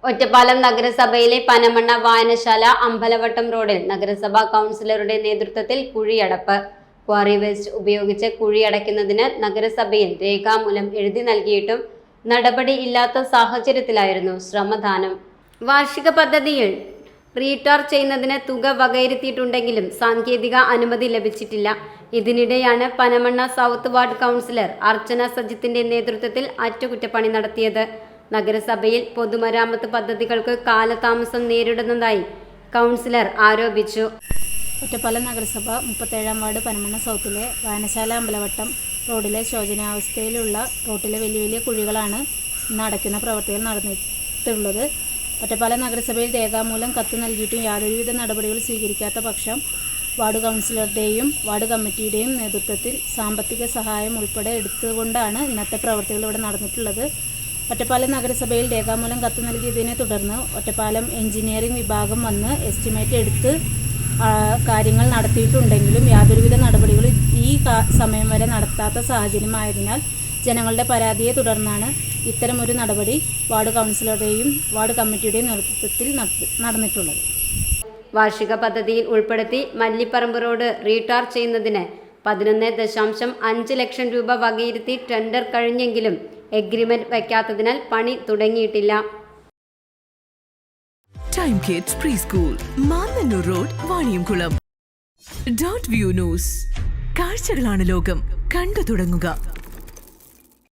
ഒറ്റപ്പാലം നഗരസഭയിലെ പനമണ്ണ വായനശാല അമ്പലവട്ടം റോഡിൽ നഗരസഭാ കൗൺസിലറുടെ നേതൃത്വത്തിൽ കുഴിയടപ്പ്. ക്വാറി വേസ്റ്റ് ഉപയോഗിച്ച് കുഴിയടയ്ക്കുന്നതിന് നഗരസഭയിൽ രേഖാമൂലം എഴുതി നൽകിയിട്ടും നടപടി ഇല്ലാത്ത സാഹചര്യത്തിലായിരുന്നു ശ്രമദാനം. വാർഷിക പദ്ധതിയിൽ റീടാർ ചെയ്യുന്നതിന് തുക വകയിരുത്തിയിട്ടുണ്ടെങ്കിലും സാങ്കേതിക അനുമതി ലഭിച്ചിട്ടില്ല. ഇതിനിടെയാണ് പനമണ്ണ സൗത്ത് വാർഡ് കൗൺസിലർ അർച്ചന സജിത്തിന്റെ നേതൃത്വത്തിൽ അറ്റകുറ്റപ്പണി നടത്തിയത്. നഗരസഭയിൽ പൊതുമരാമത്ത് പദ്ധതികൾക്ക് കാലതാമസം നേരിടുന്നതായി കൗൺസിലർ ആരോപിച്ചു. ഒറ്റപ്പാലം നഗരസഭ 37-ാം വാർഡ് പനമണ്ണ സൗത്തിലെ വായനശാല അമ്പലവട്ടം റോഡിലെ ശോചനാവസ്ഥയിലുള്ള റോട്ടിലെ വലിയ കുഴികളാണ് ഇന്ന് അടയ്ക്കുന്ന പ്രവർത്തികൾ നടന്നിട്ടുള്ളത്. ഒറ്റപ്പാലം നഗരസഭയിൽ രേഖാമൂലം കത്ത് നൽകിയിട്ടും യാതൊരുവിധ നടപടികൾ സ്വീകരിക്കാത്ത പക്ഷം വാർഡ് കൗൺസിലറുടെയും വാർഡ് കമ്മിറ്റിയുടെയും നേതൃത്വത്തിൽ സാമ്പത്തിക സഹായം ഉൾപ്പെടെ എടുത്തുകൊണ്ടാണ് ഇന്നത്തെ പ്രവർത്തികൾ ഇവിടെ നടന്നിട്ടുള്ളത്. ഒറ്റപ്പാലം നഗരസഭയിൽ രേഖാമൂലം കത്ത് നൽകിയതിനെ തുടർന്ന് ഒറ്റപ്പാലം എഞ്ചിനീയറിംഗ് വിഭാഗം വന്ന് എസ്റ്റിമേറ്റ് എടുത്ത് കാര്യങ്ങൾ നടത്തിയിട്ടുണ്ടെങ്കിലും യാതൊരുവിധ നടപടികളും ഈ സമയം വരെ നടത്താത്ത സാഹചര്യമായതിനാൽ ജനങ്ങളുടെ പരാതിയെ തുടർന്നാണ് ഇത്തരമൊരു നടപടി വാർഡ് കൗൺസിലറുടെയും വാർഡ് കമ്മിറ്റിയുടെയും നേതൃത്വത്തിൽ നടന്നിട്ടുള്ളത്. വാർഷിക പദ്ധതിയിൽ ഉൾപ്പെടുത്തി മല്ലിപ്പറമ്പ് റോഡ് റീടാർ ചെയ്യുന്നതിന് 11.5 ലക്ഷം രൂപ വകയിരുത്തി ടെൻഡർ കഴിഞ്ഞെങ്കിലും എഗ്രിമെന്റ് വയ്ക്കാത്തതിനാൽ പണി തുടങ്ങിയിട്ടില്ല. Time kids pre school, Mannannur road, Vaniyamkulam. .View news. കാഴ്ചകളാണ് ലോകം, കണ്ടു തുടങ്ങുക.